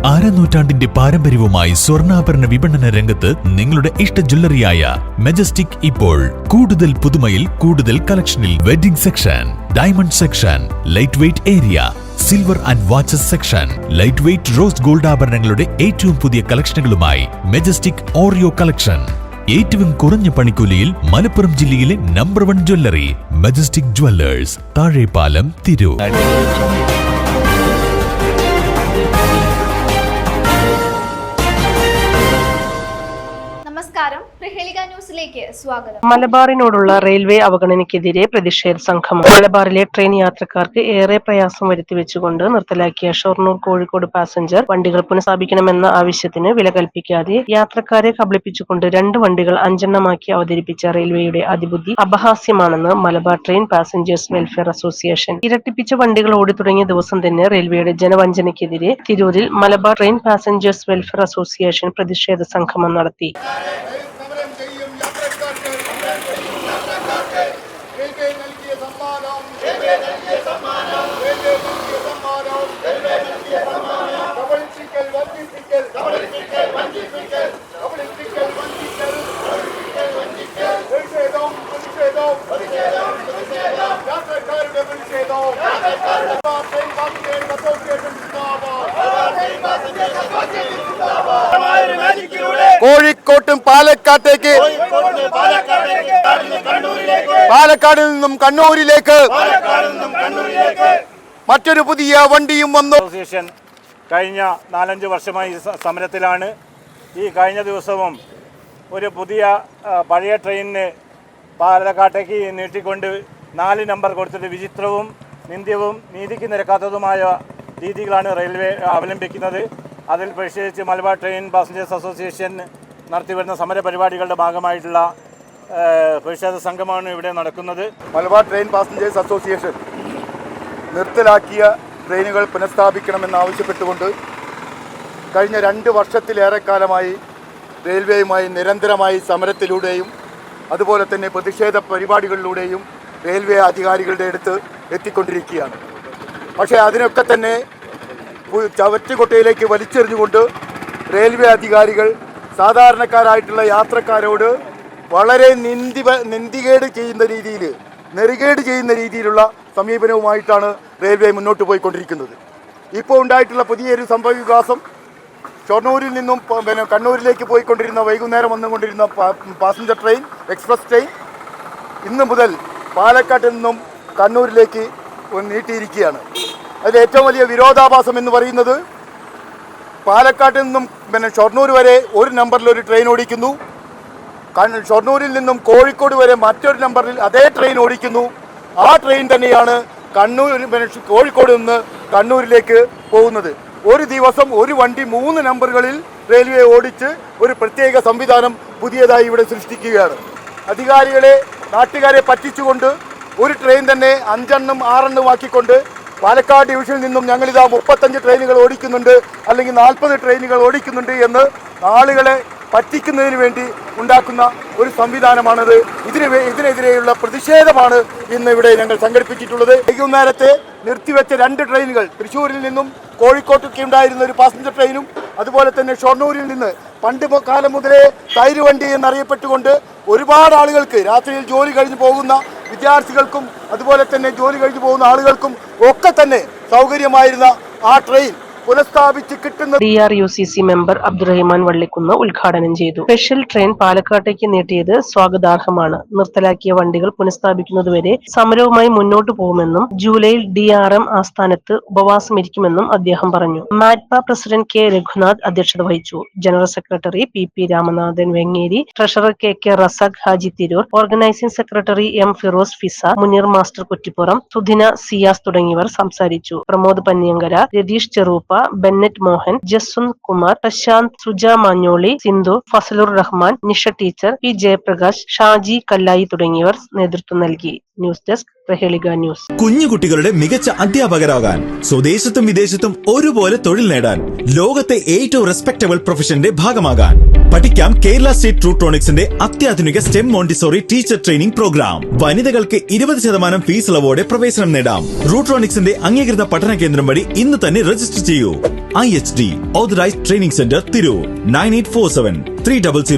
അരനൂറ്റാണ്ടിന്റെ പാരമ്പര്യവുമായി സ്വർണ്ണാഭരണ വിപണന രംഗത്ത് നിങ്ങളുടെ ഇഷ്ട ജ്വല്ലറിയായ മെജസ്റ്റിക് ഇപ്പോൾ കൂടുതൽ പുതുമയിൽ കൂടുതൽ കളക്ഷനിൽ wedding section, diamond section, light weight area, silver and watches section, light weight rose gold ആഭരണങ്ങളുടെ ഏറ്റവും പുതിയ കളക്ഷനുകളുമായി മെജസ്റ്റിക് ഓറിയോ കളക്ഷൻ. ഏറ്റവും കുറഞ്ഞ പണിക്കൂലിയിൽ മലപ്പുറം ജില്ലയിലെ number 1 jewellery majestic Jewellers, Thazhepalam, Tirur. നമസ്കാരം, പ്രഹേളിക ന്യൂസിലേക്ക് സ്വാഗതം. മലബാറിനോടുള്ള റെയിൽവേ അവഗണനയ്ക്കെതിരെ പ്രതിഷേധ സംഗമം. മലബാറിലെ ട്രെയിൻ യാത്രക്കാർക്ക് ഏറെ പ്രയാസം വരുത്തിവെച്ചുകൊണ്ട് നിർത്തലാക്കിയ ഷൊർണൂർ കോഴിക്കോട് പാസഞ്ചർ വണ്ടികൾ പുനഃസ്ഥാപിക്കണമെന്ന ആവശ്യത്തിന് വില കൽപ്പിക്കാതെ യാത്രക്കാരെ കബളിപ്പിച്ചുകൊണ്ട് 2 വണ്ടികൾ 5 എണ്ണമാക്കി അവതരിപ്പിച്ച റെയിൽവേയുടെ അതിബുദ്ധി അപഹാസ്യമാണെന്ന് Malabar train passengers welfare association. ഇരട്ടിപ്പിച്ച വണ്ടികൾ ഓടിത്തുടങ്ങിയ ദിവസം തന്നെ റെയിൽവേയുടെ ജനവഞ്ചനയ്ക്കെതിരെ തിരൂരിൽ Malabar train passengers welfare association പ്രതിഷേധ സംഗമം നടത്തി. കോഴിക്കോട്ടും പാലക്കാട്ടേക്ക്, പാലക്കാട് നിന്നും കണ്ണൂരിലേക്ക് മറ്റൊരു പുതിയ വണ്ടിയും വന്നു. അസോസിയേഷൻ കഴിഞ്ഞ 4-5 വർഷമായി സമരത്തിലാണ്. ഈ കഴിഞ്ഞ ദിവസവും ഒരു പുതിയ പഴയ ട്രെയിനിന് പാലക്കാട്ടേക്ക് നീട്ടിക്കൊണ്ട് 4 നമ്പർ കൊടുത്തിട്ട് വിചിത്രവും നിന്ദ്യവും നീതിക്ക് നിരക്കാത്തതുമായ രീതികളാണ് റെയിൽവേ അവലംബിക്കുന്നത്. അതിൽ പ്രതിഷേധിച്ച് മലബാർ ട്രെയിൻ പാസഞ്ചേഴ്സ് അസോസിയേഷൻ നടത്തിവരുന്ന സമര പരിപാടികളുടെ ഭാഗമായിട്ടുള്ള പ്രതിഷേധ സംഗമമാണ് ഇവിടെ നടക്കുന്നത്. മലബാർ ട്രെയിൻ പാസഞ്ചേഴ്സ് അസോസിയേഷൻ നിർത്തലാക്കിയ ട്രെയിനുകൾ പുനഃസ്ഥാപിക്കണമെന്നാവശ്യപ്പെട്ടുകൊണ്ട് കഴിഞ്ഞ 2 വർഷത്തിലേറെക്കാലമായി റെയിൽവേയുമായി നിരന്തരമായി സമരത്തിലൂടെയും അതുപോലെ തന്നെ പ്രതിഷേധ പരിപാടികളിലൂടെയും റെയിൽവേ അധികാരികളുടെ അടുത്ത് എത്തിക്കൊണ്ടിരിക്കുകയാണ്. പക്ഷേ അതിനൊക്കെ തന്നെ ചവറ്റുകൊട്ടയിലേക്ക് വലിച്ചെറിഞ്ഞുകൊണ്ട് റെയിൽവേ അധികാരികൾ സാധാരണക്കാരായിട്ടുള്ള യാത്രക്കാരോട് വളരെ നിന്ദികേട് ചെയ്യുന്ന രീതിയിൽ, നെറികേട് ചെയ്യുന്ന രീതിയിലുള്ള സമീപനവുമായിട്ടാണ് റെയിൽവേ മുന്നോട്ട് പോയിക്കൊണ്ടിരിക്കുന്നത്. ഇപ്പോൾ ഉണ്ടായിട്ടുള്ള പുതിയൊരു സംഭവവികാസം, ഷൊർണൂരിൽ നിന്നും കണ്ണൂരിലേക്ക് പോയിക്കൊണ്ടിരുന്ന വൈകുന്നേരം വന്നുകൊണ്ടിരുന്ന പാസഞ്ചർ ട്രെയിൻ, എക്സ്പ്രസ് ട്രെയിൻ ഇന്ന് മുതൽ പാലക്കാട്ടിൽ നിന്നും കണ്ണൂരിലേക്ക് നീട്ടിയിരിക്കുകയാണ്. അതിൽ ഏറ്റവും വലിയ വിരോധാഭാസം എന്ന് പറയുന്നത് പാലക്കാട്ടിൽ നിന്നും ഷൊർണൂർ വരെ ഒരു നമ്പറിൽ ഒരു ട്രെയിൻ ഓടിക്കുന്നു, ഷൊർണൂരിൽ നിന്നും കോഴിക്കോട് വരെ മറ്റൊരു നമ്പറിൽ അതേ ട്രെയിൻ ഓടിക്കുന്നു. ആ ട്രെയിൻ തന്നെയാണ് കോഴിക്കോട് നിന്ന് കണ്ണൂരിലേക്ക് പോകുന്നത്. ഒരു ദിവസം ഒരു വണ്ടി 3 നമ്പറുകളിൽ റെയിൽവേ ഓടിച്ച് ഒരു പ്രത്യേക സംവിധാനം പുതിയതായി ഇവിടെ സൃഷ്ടിക്കുകയാണ്. അധികാരികളെ, നാട്ടുകാരെ പറ്റിച്ചുകൊണ്ട് ഒരു ട്രെയിൻ തന്നെ 5 എണ്ണം 6 എണ്ണം ആക്കിക്കൊണ്ട് പാലക്കാട് ഡിവിഷനിൽ നിന്നും ഞങ്ങളിതാ 35 ട്രെയിനുകൾ ഓടിക്കുന്നുണ്ട്, അല്ലെങ്കിൽ 40 ട്രെയിനുകൾ ഓടിക്കുന്നുണ്ട് എന്ന് ആളുകളെ പറ്റിക്കുന്നതിന് വേണ്ടി ഉണ്ടാക്കുന്ന ഒരു സംവിധാനമാണത്. ഇതിനെതിരെയുള്ള പ്രതിഷേധമാണ് ഇന്ന് ഇവിടെ ഞങ്ങൾ സംഘടിപ്പിച്ചിട്ടുള്ളത്. വൈകുന്നേരത്തെ നിർത്തിവെച്ച 2 ട്രെയിനുകൾ, തൃശ്ശൂരിൽ നിന്നും കോഴിക്കോട്ടൊക്കെ ഉണ്ടായിരുന്ന ഒരു പാസഞ്ചർ ട്രെയിനും അതുപോലെ തന്നെ ഷൊർണൂരിൽ നിന്ന് പണ്ട് കാലം മുതലേ തൈര് വണ്ടി എന്നറിയപ്പെട്ടുകൊണ്ട് ഒരുപാട് ആളുകൾക്ക് രാത്രിയിൽ ജോലി കഴിഞ്ഞ് പോകുന്ന വിദ്യാർത്ഥികൾക്കും അതുപോലെ തന്നെ ജോലി കഴിഞ്ഞ് പോകുന്ന ആളുകൾക്കും ഒക്കെ തന്നെ സൗകര്യമായിരുന്ന ആ ട്രെയിൻ പുനഃസ്ഥാപിച്ച് കിട്ടുന്ന DRUCC മെമ്പർ അബ്ദുറഹിമാൻ വള്ളിക്കുന്ന് ഉദ്ഘാടനം ചെയ്തു. സ്പെഷ്യൽ ട്രെയിൻ പാലക്കാട്ടേക്ക് നീട്ടിയത് സ്വാഗതാർഹമാണ്. നിർത്തലാക്കിയ വണ്ടികൾ പുനഃസ്ഥാപിക്കുന്നതുവരെ സമരവുമായി മുന്നോട്ടു പോകുമെന്നും ജൂലൈയിൽ DRM ആസ്ഥാനത്ത് ഉപവാസമിരിക്കുമെന്നും അദ്ദേഹം പറഞ്ഞു. മാറ്റ്പ പ്രസിഡന്റ് K രഘുനാഥ് അധ്യക്ഷത വഹിച്ചു. General secretary PP Ramanathan Vengeri, treasurer KK Razak Haji Tirur, organising secretary M Firoz Fiza, Muneer master Kuttippuram, Sudhina Siyas തുടങ്ങിയവർ സംസാരിച്ചു. Pramod Panniyankara, Ratheesh Cheruppa, Bennett Mohan, Jaswan Kumar, Prashanth, Suja Manjoli, Sindhu, Fazalur Rahman, Nisha teacher, P Jayaprakash, Shaji Kallayi തുടങ്ങിയവർ നേതൃത്വം നൽകി. News desk Prahelika news. കുഞ്ഞുകുട്ടികളുടെ മികച്ച അധ്യാപകരാകാൻ, സ്വദേശത്തും വിദേശത്തും ഒരുപോലെ തൊഴിൽ നേടാൻ, ലോകത്തെ ഏറ്റവും റെസ്പെക്ടബിൾ പ്രൊഫഷന്റെ ഭാഗമാകാൻ പഠിക്കാം കേരള സ്റ്റേറ്റ് റൂട്രോണിക്സിന്റെ അത്യാധുനിക STEM Montessori teacher training programme. വനിതകൾക്ക് 20% ഫീസ് ഇളവോടെ പ്രവേശനം നേടാം. റൂട്രോണിക്സിന്റെ അംഗീകൃത പഠന കേന്ദ്രം വഴി ഇന്ന് തന്നെ രജിസ്റ്റർ ചെയ്യൂ. IHD authorised training centre, Tirur. 9847 300